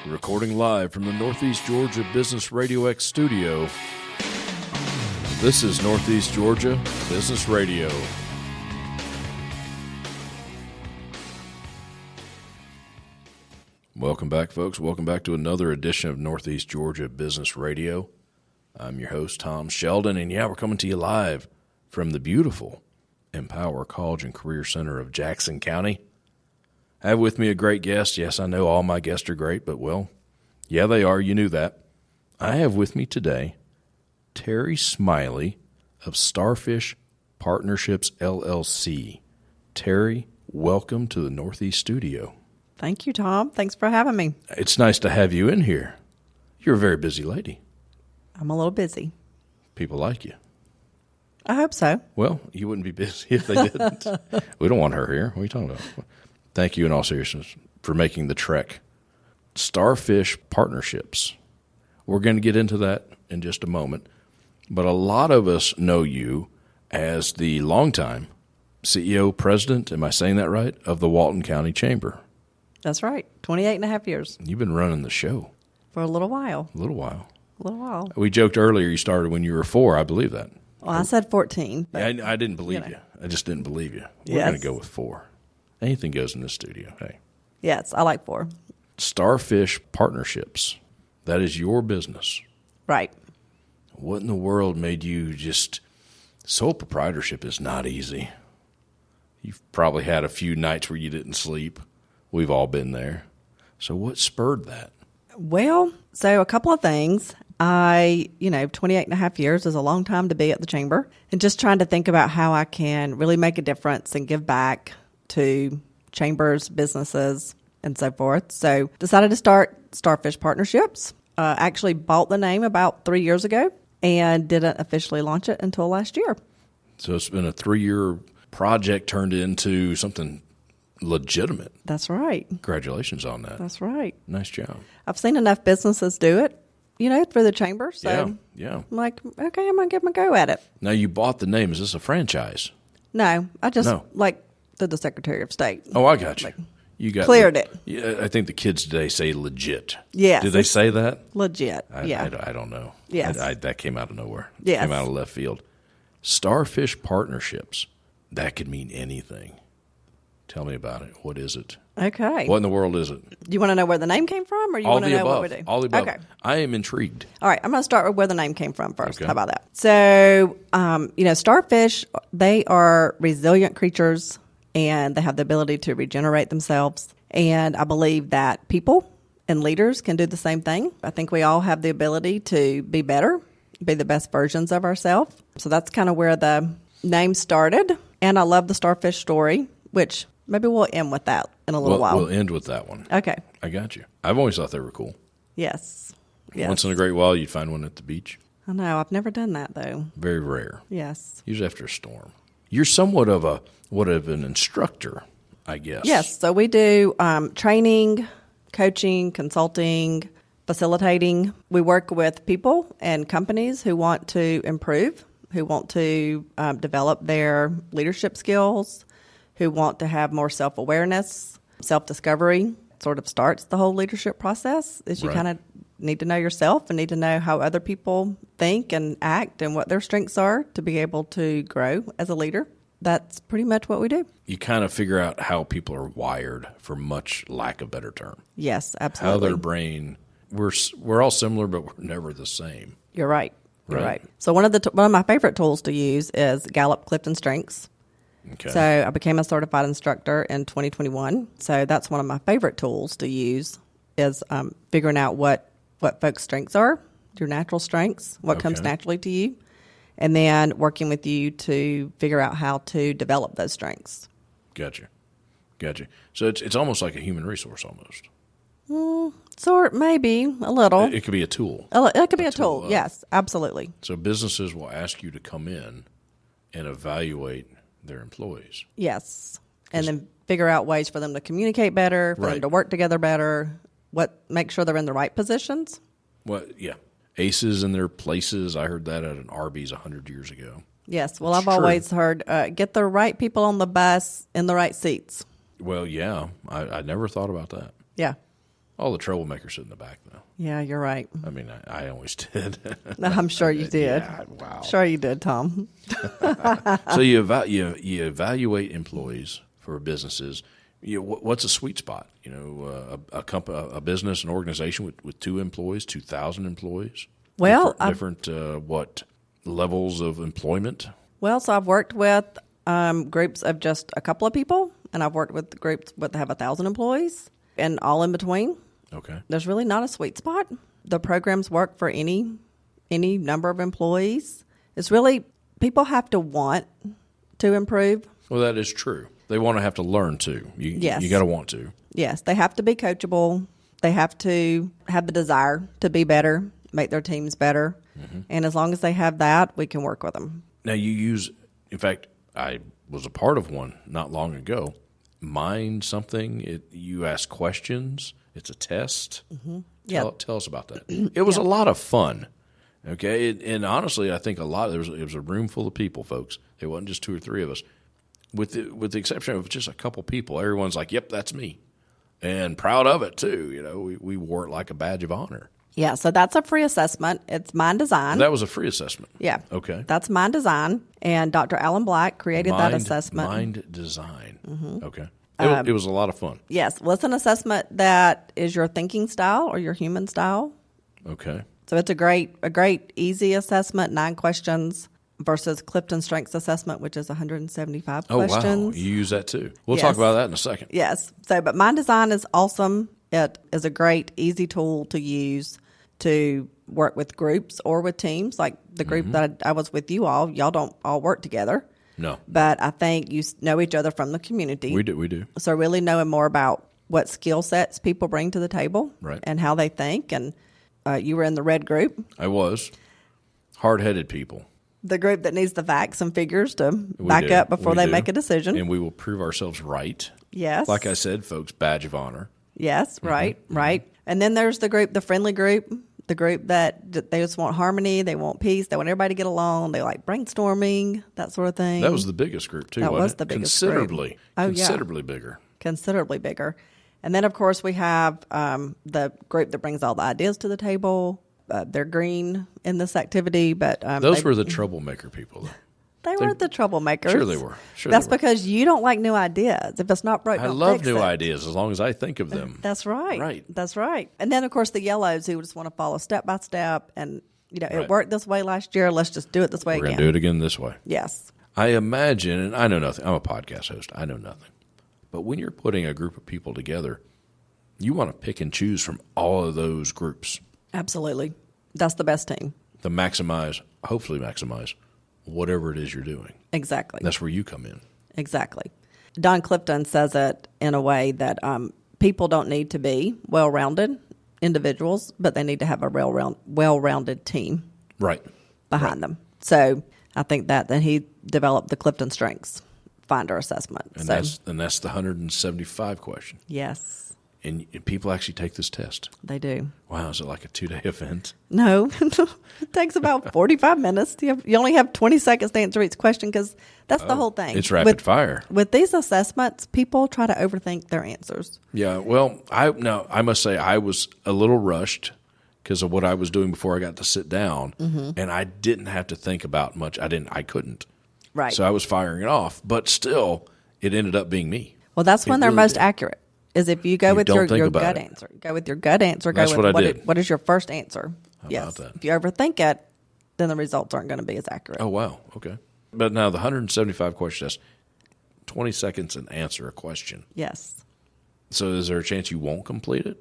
Recording live from the Northeast Georgia Business RadioX studio. This is Northeast Georgia Business Radio. Welcome back, folks. Welcome back to another edition of Northeast Georgia Business Radio. I'm your host, Tom Sheldon, and we're coming to you live from the beautiful Empower College and Career Center of Jackson County. I have with me a great guest. Yes, I know all my guests are great, but they are. You knew that. I have with me today Teri Smiley of Starfish Partnerships, LLC. Teri, welcome to the Northeast studio. Thank you, Tom. Thanks for having me. It's nice to have you in here. You're a very busy lady. I'm a little busy. People like you. I hope so. Well, you wouldn't be busy if they didn't. We don't want her here. What are you talking about? Thank you in all seriousness for making the trek. Starfish Partnerships. We're going to get into that in just a moment. But a lot of us know you as the longtime CEO, president, am I saying that right, of the Walton County Chamber. That's right. 28 and a half years. You've been running the show. For a little while. A little while. We joked earlier you started when you were 4. I believe that. Well, I said 14. But, I didn't believe you. I just didn't believe you. We're going to go with 4. Anything goes in this studio. Hey. Yes, I like 4. Starfish Partnerships. That is your business. Right. What in the world made you just... Sole proprietorship is not easy. You've probably had a few nights where you didn't sleep. We've all been there. So what spurred that? Well, so a couple of things. 28 and a half years is a long time to be at the chamber, and just trying to think about how I can really make a difference and give back to chambers, businesses, and so forth. So decided to start Starfish Partnerships. Actually bought the name about 3 years ago and didn't officially launch it until last year. So it's been a 3-year project turned into something legitimate. That's right. Congratulations on that. That's right. Nice job. I've seen enough businesses do it, through the chamber. So yeah. I'm like, okay, I'm going to give them a go at it. Now, you bought the name. Is this a franchise? No, I just did the Secretary of State. Oh, I got you. You got cleared it. Yeah, I think the kids today say legit. Yes. Do they say that? Legit. I don't know. Yes. That came out of nowhere. Yes. Came out of left field. Starfish Partnerships. That could mean anything. Tell me about it. What is it? Okay. What in the world is it? Do you want to know where the name came from, or you want to know what we do? All the above. Okay. I am intrigued. All right. I'm going to start with where the name came from first. Okay. How about that? So, starfish, they are resilient creatures, and they have the ability to regenerate themselves. And I believe that people and leaders can do the same thing. I think we all have the ability to be better, be the best versions of ourselves. So that's kind of where the name started. And I love the starfish story, which maybe we'll end with that in a little while. We'll end with that one. Okay. I got you. I've always thought they were cool. Yes. Once in a great while, you'd find one at the beach. I know. I've never done that, though. Very rare. Yes. Usually after a storm. You're somewhat of an instructor, I guess. Yes. So we do training, coaching, consulting, facilitating. We work with people and companies who want to improve, who want to develop their leadership skills, who want to have more self-awareness, self-discovery. Sort of starts the whole leadership process is you kind of need to know yourself and need to know how other people think and act and what their strengths are to be able to grow as a leader. That's pretty much what we do. You kind of figure out how people are wired, for much lack of better term. Yes, absolutely. How their brain, we're all similar, but we're never the same. You're right. You're right. So one of my favorite tools to use is Gallup Clifton Strengths. Okay. So I became a certified instructor in 2021. So that's one of my favorite tools to use is figuring out what folks' strengths are, your natural strengths, what comes naturally to you, and then working with you to figure out how to develop those strengths. Gotcha. So it's almost like a human resource almost. Maybe a little. It could be a tool. It could be a tool. Yes, absolutely. So businesses will ask you to come in and evaluate their employees. Yes. And then figure out ways for them to communicate better, for them to work together better, make sure they're in the right positions. Well, yeah. Aces in their places. I heard that at an Arby's 100 years ago. Yes. Well, I've always heard get the right people on the bus in the right seats. Well, yeah. I never thought about that. Yeah. All the troublemakers sit in the back, though. Yeah, you're right. I mean, I always did. I'm sure you did. Yeah, wow. Sure you did, Tom. So you evaluate employees for businesses. What's a sweet spot? A business, an organization with 2 employees, 2,000 employees. Well, different what levels of employment? Well, so I've worked with groups of just a couple of people, and I've worked with groups that have 1,000 employees, and all in between. Okay. There's really not a sweet spot. The programs work for any number of employees. It's really, people have to want to improve. Well, that is true. They want to have to learn to. Yes. You got to want to. Yes, they have to be coachable. They have to have the desire to be better, make their teams better. Mm-hmm. And as long as they have that, we can work with them. Now in fact, I was a part of one not long ago. Mind something. You ask questions. It's a test. Mm-hmm. Tell us about that. It was a lot of fun. Okay, and honestly, I think it was a room full of people, folks. It wasn't just 2 or 3 of us, with the exception of just a couple people. Everyone's like, "Yep, that's me," and proud of it too. We wore it like a badge of honor. Yeah, so that's a free assessment. It's Mind Design. That was a free assessment. Yeah. Okay. That's Mind Design, and Dr. Alan Black created that assessment. Mind Design. Mm-hmm. Okay. It was a lot of fun. Yes. Well, it's an assessment that is your thinking style or your human style. Okay. So it's a great, easy assessment, 9 questions versus Clifton Strengths Assessment, which is 175 questions. Oh, wow. You use that too. We'll Yes. talk about that in a second. Yes. So, but Mind Design is awesome. It is a great, easy tool to use to work with groups or with teams. Like the group that I was with you all, y'all don't all work together. No. But I think you know each other from the community. We do. So really knowing more about what skill sets people bring to the table, right, and how they think. And you were in the red group. I was. Hard-headed people. The group that needs the facts and figures to back up before they make a decision. And we will prove ourselves right. Yes. Like I said, folks, badge of honor. Yes, right. And then there's the friendly group, the group that they just want harmony, they want peace, they want everybody to get along, they like brainstorming, that sort of thing. That was the biggest group, too, That wasn't was it? the biggest Considerably. group. Oh, yeah. Considerably bigger. Considerably bigger. And then, of course, we have the group that brings all the ideas to the table. They're green in this activity, but... Those were the troublemaker people, though. They were the troublemakers. Sure they were. That's because you don't like new ideas. If it's not broke, I love new ideas as long as I think of them. That's right. Right. That's right. And then, of course, the yellows who just want to follow step by step. And, it worked this way last year. Let's just do it this way again. We're going to do it again this way. Yes. I imagine, and I know nothing. I'm a podcast host. I know nothing. But when you're putting a group of people together, you want to pick and choose from all of those groups. Absolutely. That's the best team. To hopefully maximize whatever it is you're doing. Exactly. That's where you come in. Exactly. Don Clifton says it in a way that people don't need to be well-rounded individuals, but they need to have a well-rounded team behind them. So I think that then he developed the Clifton Strengths Finder Assessment. And that's the 175 question. Yes. And people actually take this test. They do. Wow, is it like a 2-day event? No, it takes about 45 minutes. You only have 20 seconds to answer each question because that's the whole thing. It's rapid fire. With these assessments, people try to overthink their answers. Yeah, well, I must say I was a little rushed because of what I was doing before I got to sit down, and I didn't have to think about much. I couldn't. Right. So I was firing it off, but still, it ended up being me. Well, that's when they're most accurate. Is if you go with your gut answer. Go with your gut answer. That's go with what I did. What is your first answer? How about that? If you overthink it, then the results aren't going to be as accurate. Oh, wow. Okay. But now the 175 question test, 20 seconds and answer a question. Yes. So is there a chance you won't complete it?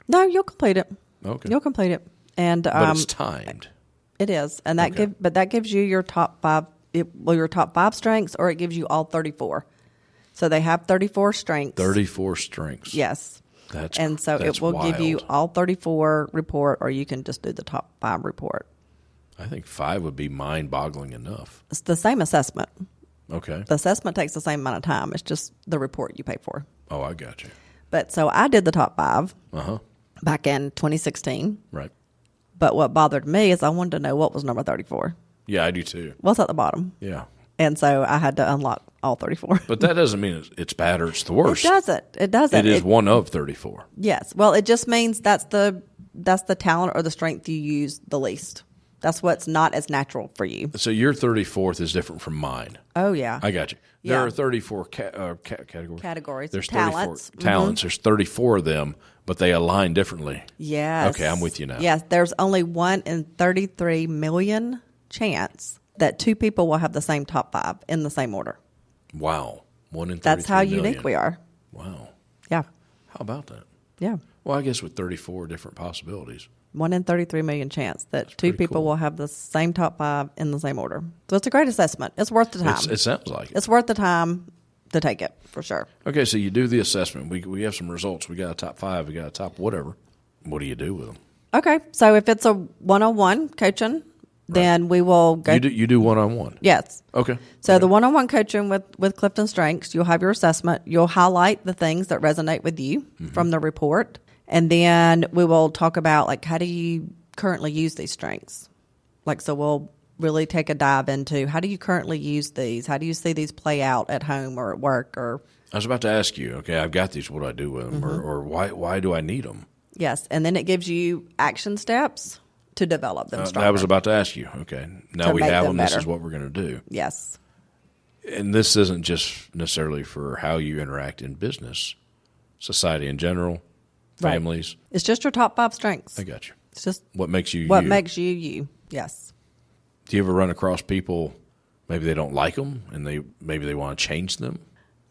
No, you'll complete it. Okay. You'll complete it. And but it's timed. It is. And that gives you your top 5 your top 5 strengths, or it gives you all 34. So they have 34 strengths. 34 strengths. Yes. That's it will give you all 34 report, or you can just do the top 5 report. I think 5 would be mind-boggling enough. It's the same assessment. Okay. The assessment takes the same amount of time. It's just the report you pay for. Oh, I got you. But so I did the top 5 Uh-huh. back in 2016. Right. But what bothered me is I wanted to know what was number 34. Yeah, I do too. What's at the bottom? Yeah. And so I had to unlock all 34. But that doesn't mean it's bad or it's the worst. It doesn't. It is one of 34. Yes. Well, it just means that's the talent or the strength you use the least. That's what's not as natural for you. So your 34th is different from mine. Oh, yeah. I got you. There are 34 categories. Categories. There's 34 talents. talents. There's 34 of them, but they align differently. Yes. Okay, I'm with you now. Yes. There's only 1 in 33 million chance that 2 people will have the same top 5 in the same order. Wow. 1 in 33 That's how million. unique we are. Wow. Yeah. How about that? Yeah. Well, I guess with 34 different possibilities. 1 in 33 million chance that 2 pretty people cool. will have the same top 5 in the same order. So it's a great assessment. It's worth the time. It sounds like it. It's worth the time to take it, for sure. Okay, so you do the assessment. We have some results. We got a top 5. We got a top whatever. What do you do with them? Okay. So if it's a one-on-one coaching, then we will go. You do one-on-one? Yes. Okay. So the one-on-one coaching with Clifton Strengths, you'll have your assessment. You'll highlight the things that resonate with you from the report. And then we will talk about, like, how do you currently use these strengths? Like, so we'll really take a dive into how do you currently use these? How do you see these play out at home or at work? Or I was about to ask you, okay, I've got these. What do I do with them? Or why do I need them? yes. And then it gives you action steps to develop them stronger. I was about to ask you. Okay, now To we make have them them. This better. is what we're going to do. Yes. And this isn't just necessarily for how you interact in business, society in general, Right. families. It's just your top 5 strengths. I got you. It's just What makes you what you. makes you you. Yes. Do you ever run across people, maybe they don't like them, and maybe they want to change them?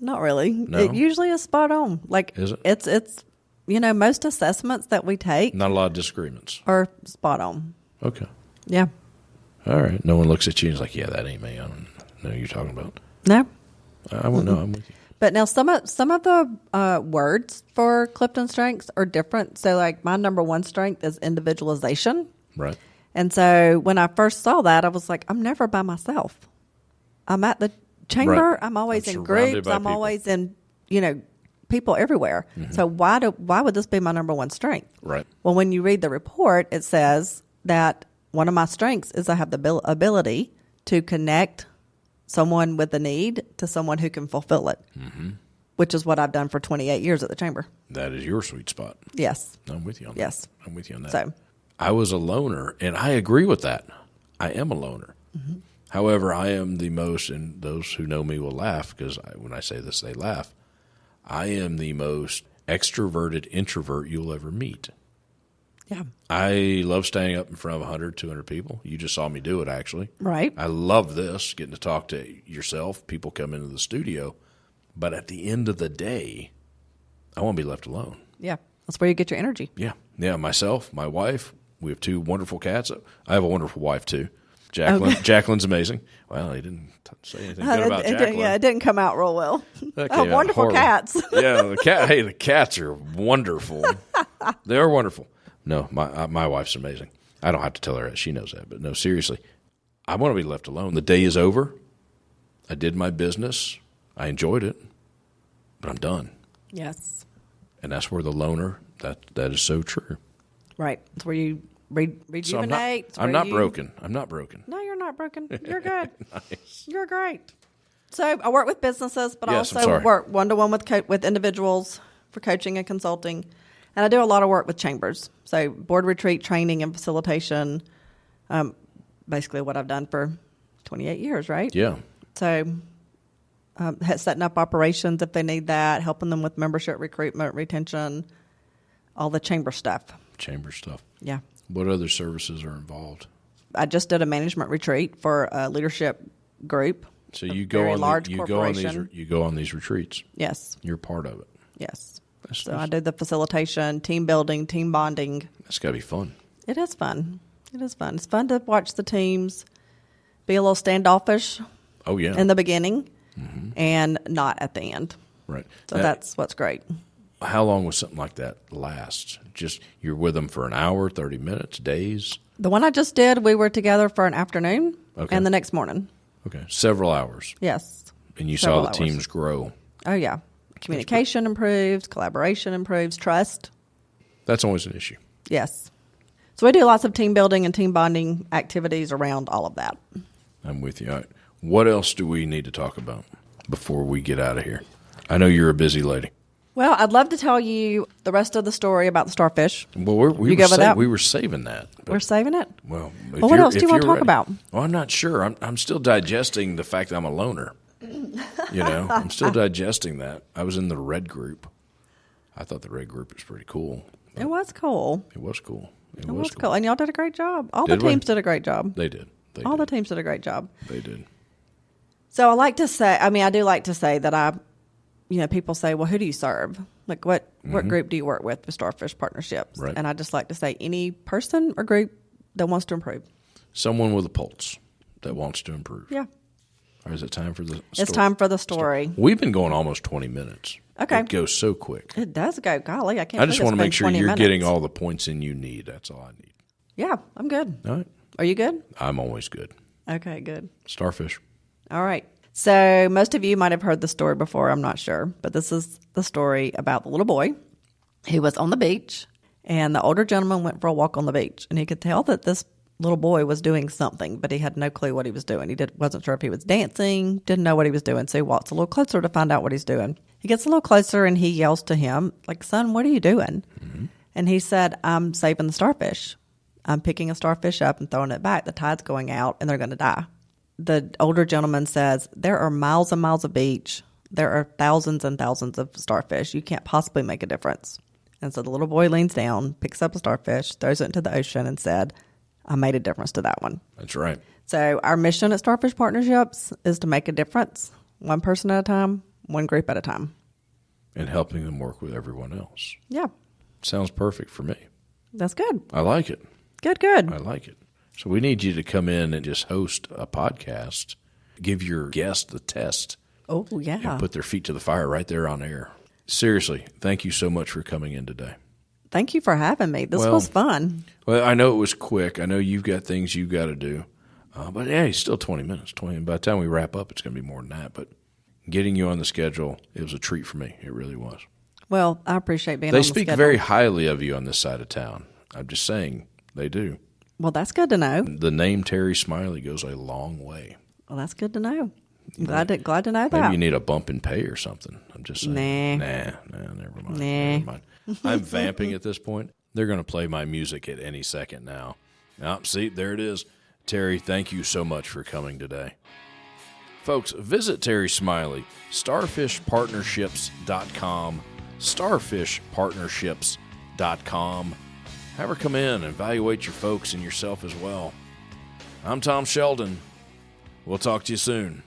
Not really. No? It usually is spot on. Like, Is it? It's most assessments that we take Not a lot of disagreements. are spot on. Okay. Yeah. All right. No one looks at you and is like, yeah, that ain't me. I don't know who you're talking about. No. I won't know. I'm with you. But now some of the words for Clifton Strengths are different. So, like, my number 1 strength is individualization. Right. And so when I first saw that, I was like, I'm never by myself. I'm at the chamber. Right. I'm always I'm in surrounded groups. by I'm people. always in, people everywhere. So why would this be my number 1 strength? Right. Well, when you read the report, it says that one of my strengths is I have the ability to connect someone with a need to someone who can fulfill it, which is what I've done for 28 years at the chamber. That is your sweet spot. Yes. I'm with you on Yes. that. I'm with you on that. So, I was a loner, and I agree with that. I am a loner. However, I am the most, and those who know me will laugh because when I say this, they laugh. I am the most extroverted introvert you'll ever meet. yeah. I love standing up in front of 100, 200 people. You just saw me do it, actually. Right. I love this, getting to talk to yourself. People come into the studio. But at the end of the day, I want to be left alone. Yeah. That's where you get your energy. Yeah. Yeah, myself, my wife. We have 2 wonderful cats. I have a wonderful wife, too. Jacqueline. Okay. Jacqueline's amazing. Well, he didn't say anything good about Jacqueline. It didn't come out real well. That Oh, came out wonderful horrible. cats. Yeah, the cats are wonderful. They are wonderful. No, my wife's amazing. I don't have to tell her that. She knows that. But no, seriously, I want to be left alone. The day is over. I did my business. I enjoyed it, but I'm done. Yes. And that's where the loner, that is so true. Right. It's where you rejuvenate. It's I'm where not you- broken. I'm not broken. No, you're not broken. You're good. Nice. You're great. So I work with businesses, but Yes, I I'm also sorry. work one-to-one with individuals for coaching and consulting. And I do a lot of work with chambers. So board retreat training and facilitation, basically what I've done for 28 years, right? Yeah. So setting up operations if they need that, helping them with membership recruitment, retention, all the chamber stuff. Chamber stuff. Yeah. What other services are involved? I just did a management retreat for a leadership group. So a you go very on large you go on these corporation. you go on these retreats. Yes. You're part of it. Yes. That's, So I do the facilitation, team building, team bonding. that's got to be fun. It is fun. It is fun. It's fun to watch the teams be a little standoffish Oh yeah. in the beginning and not at the end. Right. So Now, that's what's great. how long was something like that last? Just you're with them for an hour, 30 minutes, days? The one I just did, we were together for an afternoon Okay. and the next morning. Okay. Several hours. Yes. And you Several saw the hours. teams grow. Oh, yeah. Communication improves, collaboration improves, trust. That's always an issue. Yes. So we do lots of team building and team bonding activities around all of that. I'm with you. All right. What else do we need to talk about before we get out of here? I know you're a busy lady. Well, I'd love to tell you the rest of the story about the starfish. Well, we were saving that. We're saving it? Well, what else do you want to talk about? Well, I'm not sure. I'm still digesting the fact that I'm a loner. I'm still digesting that. I was in the red group. I thought the red group was pretty cool. It was cool. It was cool. It was cool. And y'all did a great job. All the teams did a great job. They did. All the teams did a great job. They did. So I do like to say that people say, well, who do you serve? Like what group do you work with Starfish Partnerships? Right. And I just like to say any person or group that wants to improve. Someone with a pulse that wants to improve. Yeah. Or is it time for the story? It's time for the story. We've been going almost 20 minutes. Okay. It goes so quick. It does go. Golly, I can't I just want to make sure you're getting minutes. all the points in you need. That's all I need. Yeah, I'm good. All right. Are you good? I'm always good. Okay, good. Starfish. All right. So most of you might have heard the story before. I'm not sure. But this is the story about the little boy who was on the beach. And the older gentleman went for a walk on the beach. And he could tell that this little boy was doing something, but he had no clue what he was doing. He wasn't sure if he was dancing, didn't know what he was doing. So he walks a little closer to find out what he's doing. He gets a little closer and he yells to him, like, son, what are you doing? Mm-hmm. And he said, I'm saving the starfish. I'm picking a starfish up and throwing it back. The tide's going out and they're going to die. The older gentleman says, there are miles and miles of beach. There are thousands and thousands of starfish. You can't possibly make a difference. And so the little boy leans down, picks up a starfish, throws it into the ocean and said, I made a difference to that one. That's right. So our mission at Starfish Partnerships is to make a difference, one person at a time, one group at a time. And helping them work with everyone else. Yeah. Sounds perfect for me. That's good. I like it. Good. I like it. So we need you to come in and just host a podcast, give your guest the test. Oh, yeah. And put their feet to the fire right there on air. Seriously, thank you so much for coming in today. Thank you for having me. This was fun. Well, I know it was quick. I know you've got things you've got to do. But, yeah, it's still 20 minutes. By the time we wrap up, it's going to be more than that. But getting you on the schedule, it was a treat for me. It really was. Well, I appreciate being on the schedule. They speak very highly of you on this side of town. I'm just saying they do. Well, that's good to know. The name Teri Smiley goes a long way. Well, that's good to know. I'm glad to know that. Maybe you need a bump in pay or something. I'm just saying. Nah, never mind. Never mind. I'm vamping at this point. They're going to play my music at any second now. See, there it is. Teri, thank you so much for coming today. Folks, visit Teri Smiley, starfishpartnerships.com, starfishpartnerships.com. Have her come in and evaluate your folks and yourself as well. I'm Tom Sheldon. We'll talk to you soon.